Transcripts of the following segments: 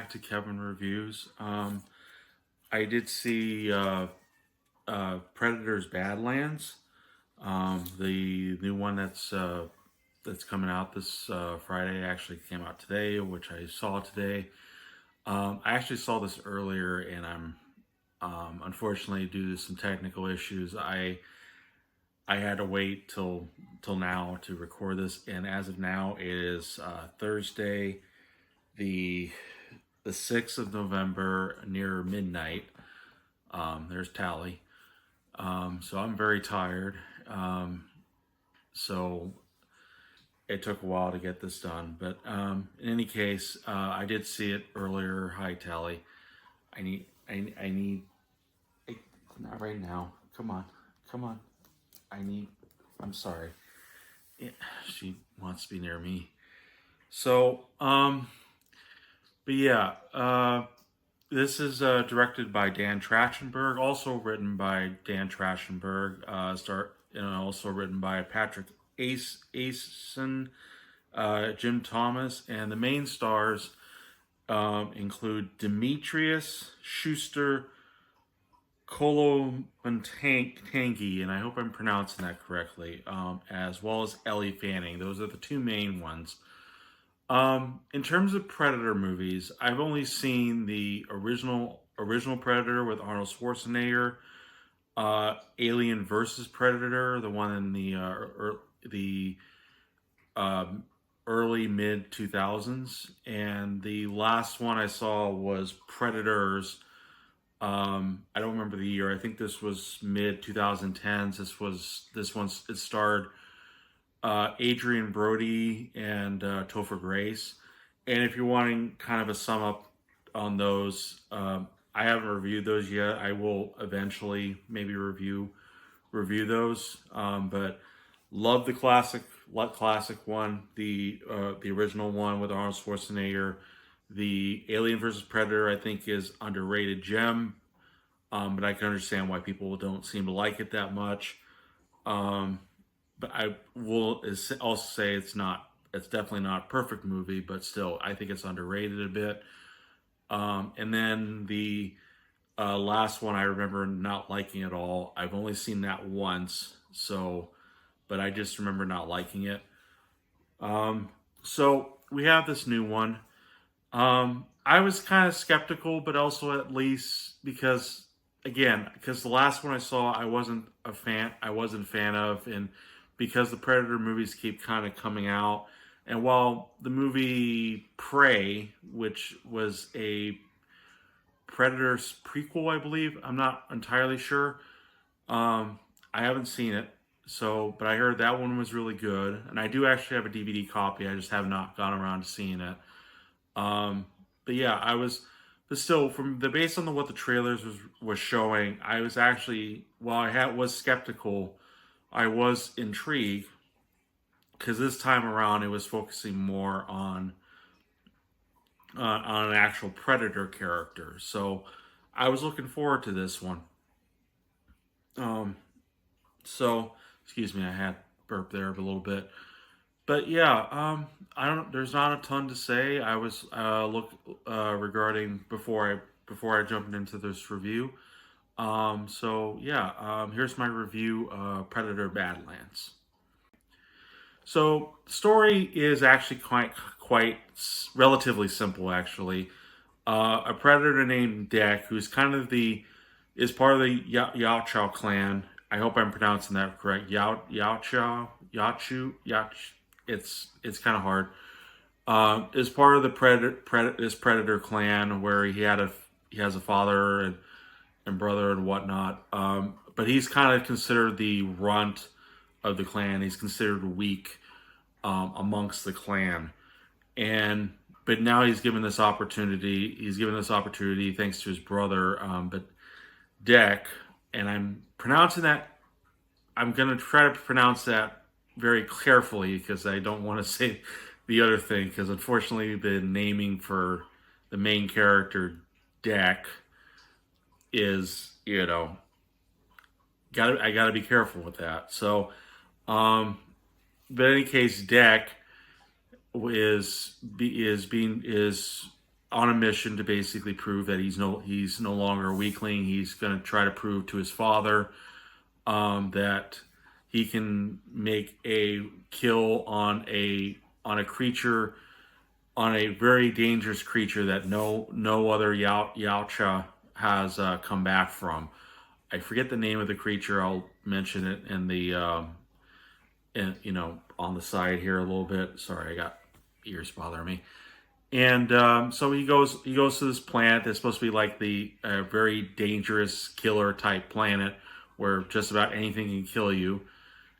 back to Kevin Reviews. I did see Predator's Badlands, the new one that's coming out this Friday. Actually came out today, which I saw today. I actually saw this earlier, and I'm unfortunately, due to some technical issues, I had to wait till now to record this, and as of now, it is Thursday, the 6th of November, near midnight. There's Tally. So I'm very tired. So it took a while to get this done, but in any case, I did see it earlier. Hi, Tally. I need. Not right now. Come on. I'm sorry. Yeah, she wants to be near me. So, but yeah, this is directed by Dan Tratchenberg, also written by Dan Tratchenberg, also written by Patrick Aison, Jim Thomas, and the main stars include Dimitrius Schuster-Kolomatangi, and I hope I'm pronouncing that correctly, as well as Elle Fanning. Those are the two main ones. In terms of Predator movies, I've only seen the original Predator with Arnold Schwarzenegger, Alien versus Predator, the one in the early mid 2000s, and the last one I saw was Predators. I don't remember the year. I think this was mid 2010s. It starred Adrian Brody and Topher Grace. And if you're wanting kind of a sum up on those, I haven't reviewed those yet. I will eventually maybe review those. But love the classic one, the original one with Arnold Schwarzenegger. The Alien versus Predator, I think, is underrated gem, but I can understand why people don't seem to like it that much. But I will also say it's definitely not a perfect movie, but still, I think it's underrated a bit. And then the last one I remember not liking at all. I've only seen that once, but I just remember not liking it. So we have this new one. I was kind of skeptical, but also at least because the last one I saw, I wasn't a fan of, and because the Predator movies keep kind of coming out, and while the movie Prey, which was a Predator's prequel, I believe, I'm not entirely sure. I haven't seen it, but I heard that one was really good, and I do actually have a DVD copy. I just have not gone around to seeing it. But yeah, but still, based on what the trailers was showing, I was actually, while was skeptical, I was intrigued, because this time around it was focusing more on an actual Predator character. So I was looking forward to this one. So excuse me, I had burp there a little bit. But yeah, there's not a ton to say. I was regarding before I jumped into this review. So yeah, here's my review of Predator Badlands. So the story is actually quite relatively simple, actually. A predator named Deck, who's is part of the Yao Chow clan. I hope I'm pronouncing that correct. Yao Chu. It's kind of hard. Is part of the Predator clan, where he has a father and brother and whatnot. But he's kind of considered the runt of the clan. He's considered weak amongst the clan, but now he's given this opportunity. Thanks to his brother. But Deck, and I'm pronouncing that. I'm gonna try to pronounce that very carefully, because I don't want to say the other thing, because unfortunately the naming for the main character Deck is, I gotta be careful with that. So but in any case, Deck is on a mission to basically prove that he's no longer a weakling. He's going to try to prove to his father that he can make a kill on a creature, on a very dangerous creature that no other Yautja has come back from. I forget the name of the creature. I'll mention it in the on the side here a little bit. Sorry, I got ears bothering me. And so he goes to this planet that's supposed to be like the very dangerous killer type planet where just about anything can kill you.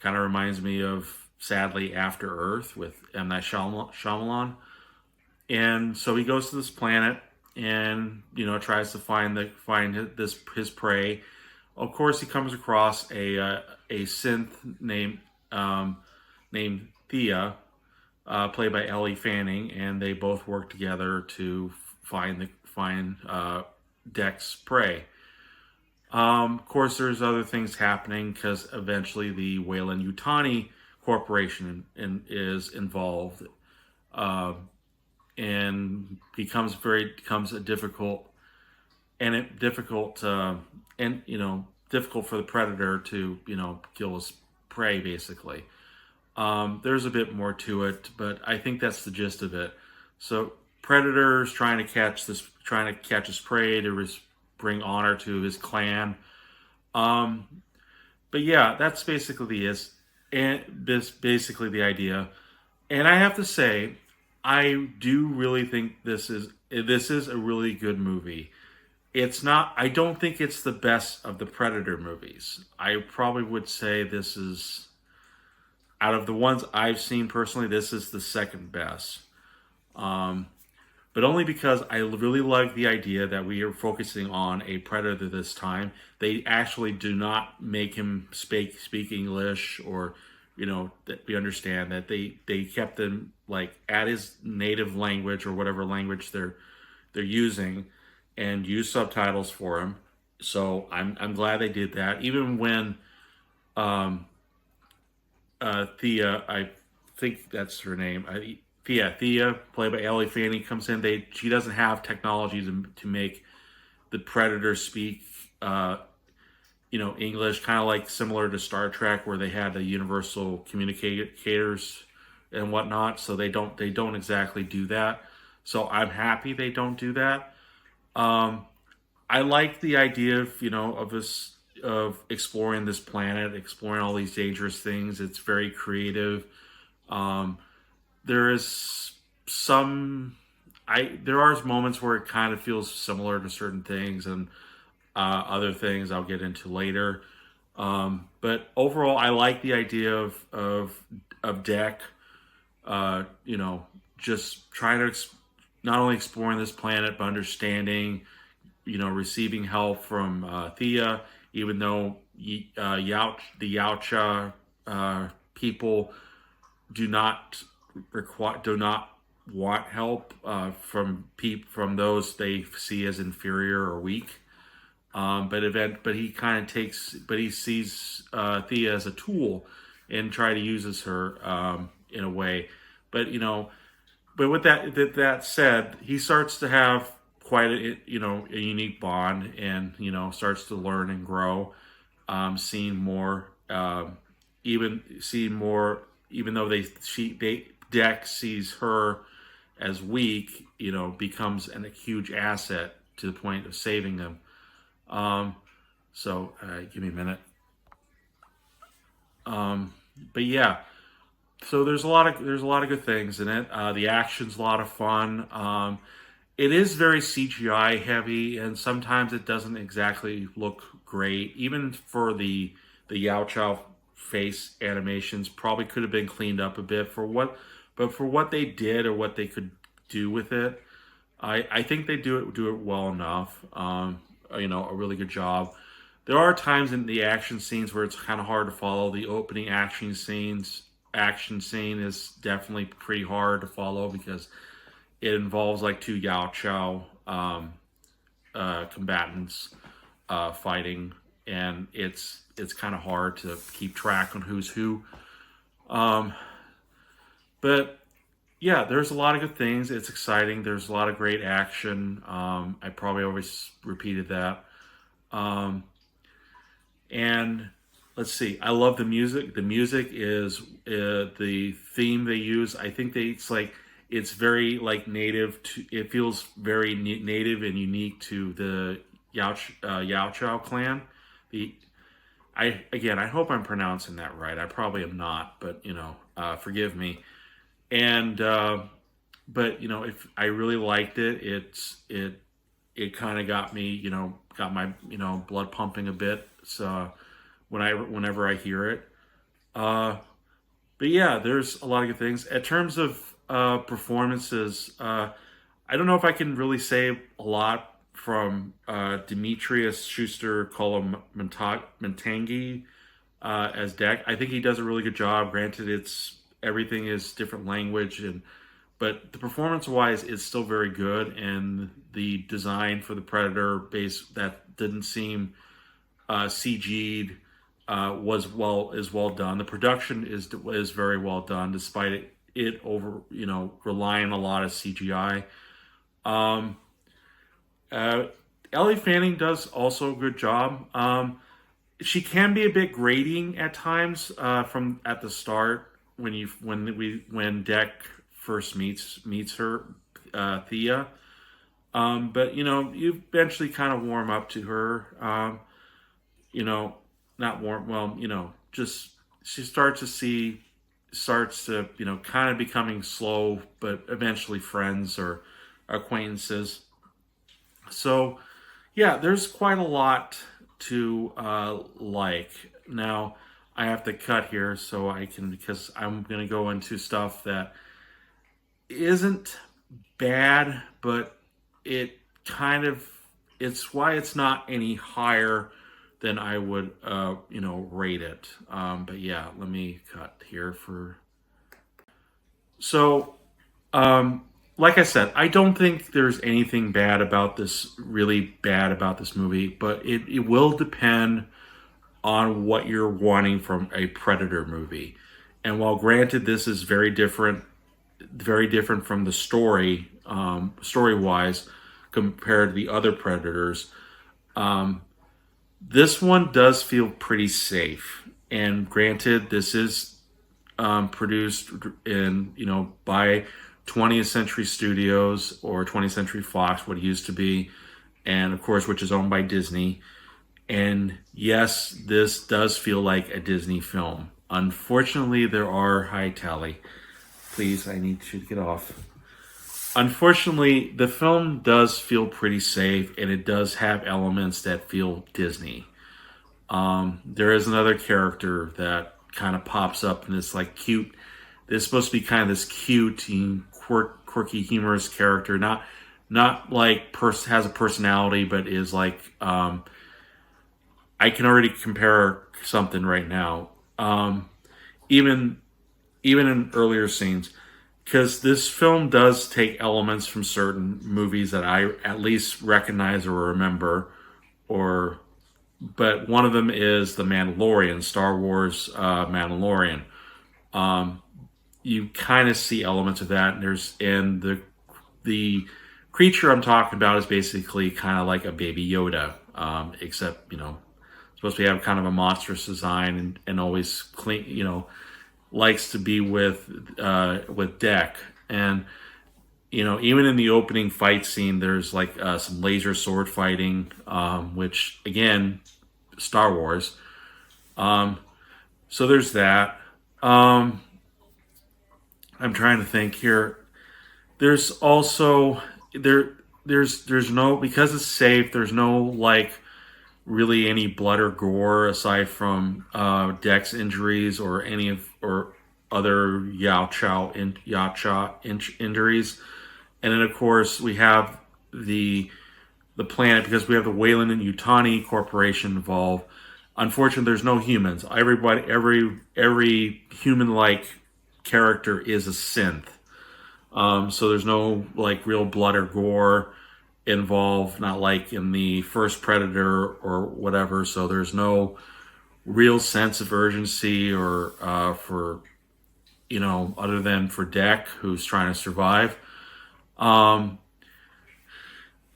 Kind of reminds me of, sadly, After Earth with M. Night Shyamalan. And so he goes to this planet and tries to find his prey. Of course, he comes across a synth named Thea, played by Elle Fanning, and they both work together to find Deck's prey. Of course, there's other things happening because eventually the Weyland-Yutani Corporation is involved, and becomes a difficult for the predator to kill his prey basically. There's a bit more to it, but I think that's the gist of it. So predator's trying to catch his prey to bring honor to his clan. But yeah, that's basically the idea. And I have to say, I do really think this is a really good movie. I don't think it's the best of the Predator movies. I probably would say this is, out of the ones I've seen personally, this is the second best. But only because I really like the idea that we are focusing on a predator this time. They actually do not make him speak English, or that we understand that they kept him like at his native language or whatever language they're using, and use subtitles for him. So I'm glad they did that. Even when Thea, I think that's her name. Thea, played by Elle Fanning, comes in. She doesn't have technology to make the Predator speak, English, kind of like similar to Star Trek, where they had the universal communicators and whatnot. So they don't exactly do that. So I'm happy they don't do that. I like the idea of exploring this planet, exploring all these dangerous things. It's very creative. There is there are moments where it kind of feels similar to certain things, and other things I'll get into later. But overall, I like the idea of Deck, just trying to not only exploring this planet, but understanding, receiving help from Thea, even though the Yautja people do not want help from those they see as inferior or weak. But he sees Thea as a tool and try to uses her in a way. But with that said, he starts to have quite a unique bond, and starts to learn and grow, seeing more, even though Deck sees her as weak, becomes a huge asset to the point of saving them. Give me a minute. But yeah, so there's a lot of good things in it. The action's a lot of fun. It is very CGI heavy, and sometimes it doesn't exactly look great. Even for the Yautja face animations, probably could have been cleaned up a bit for what they did or what they could do with it. I think they do it well enough. A really good job. There are times in the action scenes where it's kind of hard to follow. The opening action scene is definitely pretty hard to follow because it involves like two Yautja combatants fighting, and it's kind of hard to keep track on who's who. But yeah, there's a lot of good things. It's exciting. There's a lot of great action. I probably always repeated that. Um, and let's see. I love the music. The music is the theme they use. I think it's like it's very like native to. It feels very native and unique to the Yao Chao clan. The I hope I'm pronouncing that right. I probably am not, but forgive me. And but if I really liked it, it kind of got me, got my blood pumping a bit. So whenever I hear it, uh, but yeah, there's a lot of good things in terms of performances. I don't know if I can really say a lot from Dimitrius Schuster-Kolomatangi as Deck. I think he does a really good job. Granted, it's everything is different language, but the performance wise, it's still very good. And the design for the Predator base that didn't seem CG'd is well done. The production is very well done, despite it over relying a lot of CGI. Um, Elle Fanning does also a good job. She can be a bit grating at times from at the start when Deck first meets her Thea. But you eventually kind of warm up to her. You know, not warm. Well, just she starts to kind of becoming slow, but eventually friends or acquaintances. So yeah, there's quite a lot to like. Now I have to cut here so I can because I'm going to go into stuff that isn't bad, but it kind of it's why it's not any higher than I would rate it. But yeah, let me cut here for so like I said, I don't think there's anything really bad about this movie, but it will depend on what you're wanting from a Predator movie. And while granted, this is very different from the story wise, compared to the other Predators, this one does feel pretty safe. And granted, this is produced by 20th Century Studios or 20th Century Fox, what it used to be, and of course, which is owned by Disney. And yes, this does feel like a Disney film. Unfortunately, there are high tally. Please, I need to get off. Unfortunately, the film does feel pretty safe, and it does have elements that feel Disney. There is another character that kind of pops up in this like cute. There's supposed to be kind of this cute, quirky, humorous character. Not like has a personality, but is like I can already compare something right now. Even in earlier scenes, because this film does take elements from certain movies that I at least recognize or remember, but one of them is The Mandalorian, Star Wars Mandalorian. You kind of see elements of that, and the creature I'm talking about is basically kind of like a baby Yoda, except supposed to have kind of a monstrous design and always clean, likes to be with Deck. And even in the opening fight scene, there's like some laser sword fighting, which again, Star Wars. So there's that. I'm trying to think here. There's also there's no, because it's safe, there's no like really any blood or gore aside from Deck's injuries or other Yao Chao injuries. And then of course we have the planet, because we have the Wayland and Yutani Corporation involved. Unfortunately, there's no humans. Every human-like character is a synth. So there's no like real blood or gore involved, not like in the first Predator or whatever. So there's no real sense of urgency or for other than for Deck, who's trying to survive. Um,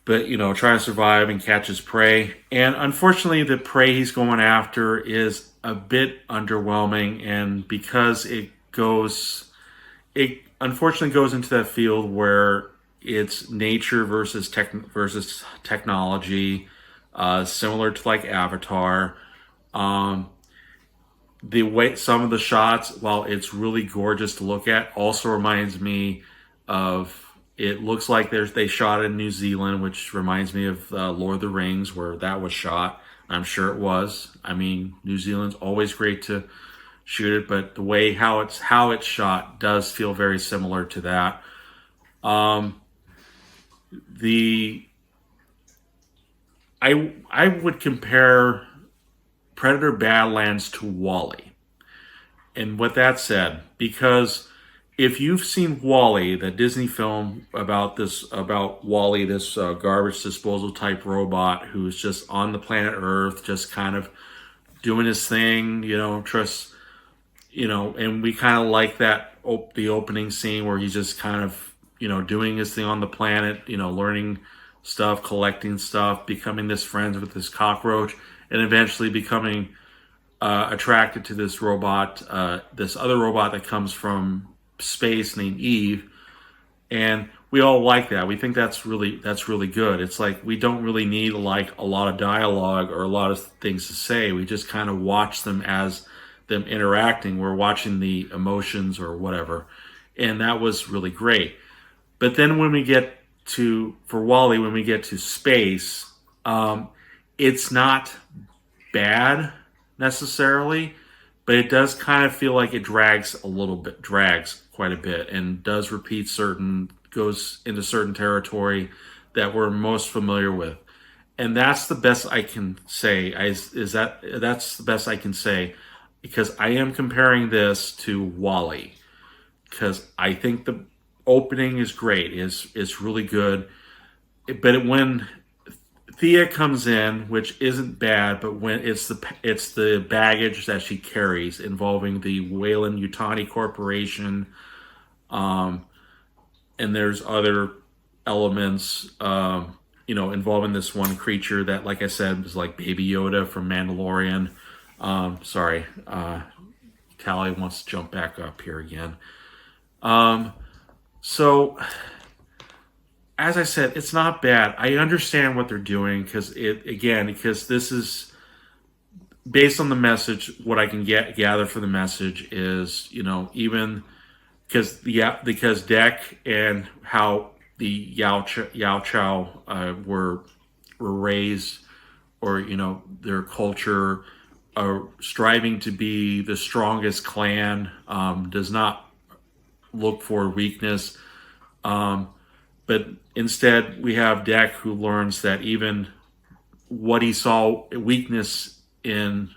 but trying to survive and catch his prey. And unfortunately, the prey he's going after is a bit underwhelming, and because it unfortunately goes into that field where it's nature versus technology, similar to like Avatar. Um, the way some of the shots, while it's really gorgeous to look at, also reminds me of. It looks like they shot in New Zealand, which reminds me of Lord of the Rings, where that was shot. I'm sure it was. I mean, New Zealand's always great to shoot it, but the way how it's shot does feel very similar to that. Um, the I would compare Predator Badlands to Wall-E. And with that said, because if you've seen Wall-E, the Disney film about Wall-E, this garbage disposal type robot who's just on the planet Earth, just kind of doing his thing, and we kind of like that the opening scene where he's just kind of doing his thing on the planet, learning stuff, collecting stuff, becoming this friends with this cockroach, and eventually becoming attracted to this robot, this other robot that comes from space named Eve, and we all like that. We think that's really good. It's like we don't really need like a lot of dialogue or a lot of things to say. We just kind of watch them as them interacting. We're watching the emotions or whatever, and that was really great. But then when we get for Wall-E, when we get to space, it's not bad necessarily, but it does kind of feel like it drags quite a bit, and does goes into certain territory that we're most familiar with. And that's the best I can say. That's the best I can say, because I am comparing this to Wall-E, because I think the opening is great. It's really good. But when Thea comes in, which isn't bad, but when it's the baggage that she carries involving the Weyland-Yutani Corporation, and there's other elements, involving this one creature that, like I said, was like Baby Yoda from Mandalorian. Sorry, Callie wants to jump back up here again. So, as I said, it's not bad. I understand what they're doing because this is based on the message. What I can gather for the message is, even because Deck and how the Yao Chow were raised, or their culture, striving to be the strongest clan, does not look for weakness, but instead we have Deck, who learns that even what he saw weakness in,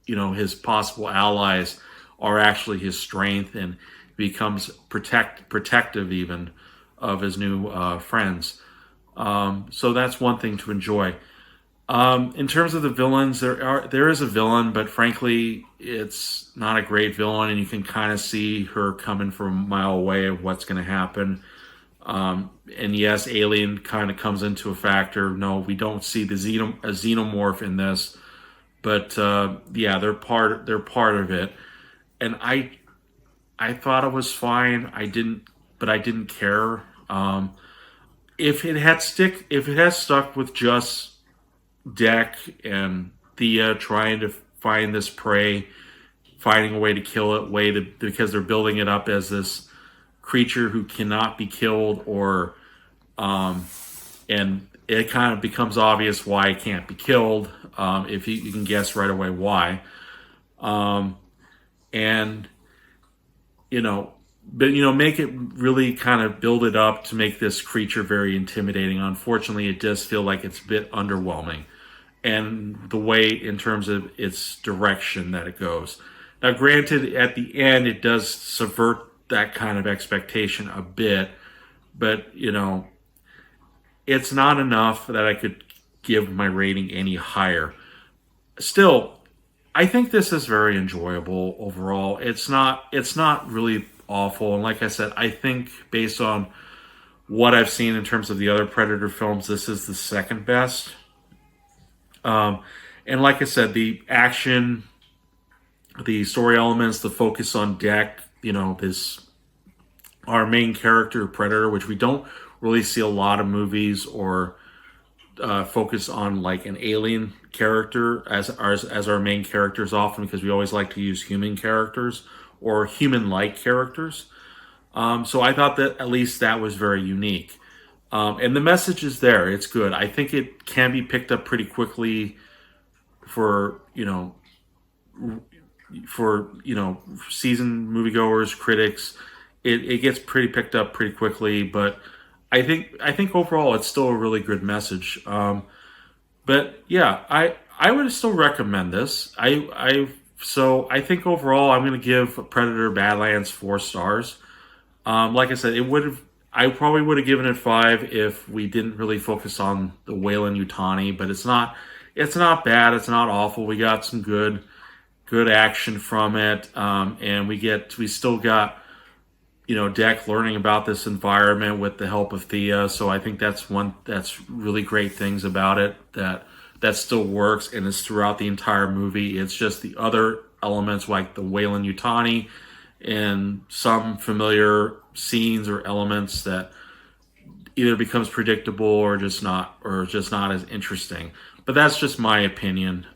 his possible allies, are actually his strength, and becomes protective even of his new friends. So that's one thing to enjoy. In terms of the villains, there is a villain, but frankly, it's not a great villain, and you can kind of see her coming from a mile away of what's going to happen. And yes, alien kind of comes into a factor. No, we don't see a xenomorph in this, but yeah, they're part of it. And I thought it was fine. I didn't care. If it had stuck with just Deck and Thea trying to find this prey, finding a way to kill it, because they're building it up as this creature who cannot be killed, or and it kind of becomes obvious why it can't be killed, if you can guess right away why, and but make it really kind of build it up to make this creature very intimidating. Unfortunately, it does feel like it's a bit underwhelming, and the way in terms of its direction that it goes. Now, granted, at the end it does subvert that kind of expectation a bit, but it's not enough that I could give my rating any higher. Still, I think this is very enjoyable overall. It's not really awful, and like I said, I think based on what I've seen in terms of the other Predator films, this is the second best. Um, and like I said, the action, the story elements, the focus on Deck, this our main character Predator, which we don't really see a lot of movies or focus on like an alien character as our main characters often, because we always like to use human characters or human-like characters. So I thought that at least that was very unique. And the message is there. It's good. I think it can be picked up pretty quickly for, seasoned moviegoers, critics. It gets pretty picked up pretty quickly, but I think overall it's still a really good message. But yeah, I would still recommend this. I think overall I'm going to give Predator Badlands 4 stars. Like I said, I probably would have given it 5 if we didn't really focus on the Weyland-Yutani, but it's not bad. It's not awful. We got some good action from it, and we still got Deck learning about this environment with the help of Thea. So I think that's really great things about it that still works and is throughout the entire movie. It's just the other elements like the Weyland-Yutani and some familiar scenes or elements that either becomes predictable or just not as interesting. But that's just my opinion,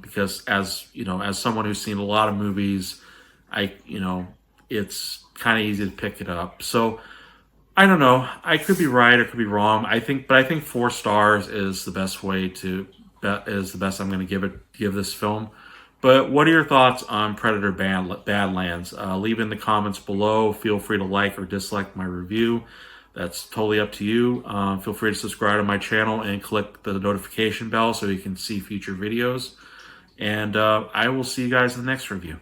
because as someone who's seen a lot of movies, it's kind of easy to pick it up. So I don't know. I could be right. I could be wrong. I think 4 stars is the best I'm going to give this film. But what are your thoughts on Predator Badlands? Leave in the comments below. Feel free to like or dislike my review. That's totally up to you. Feel free to subscribe to my channel and click the notification bell so you can see future videos. And I will see you guys in the next review.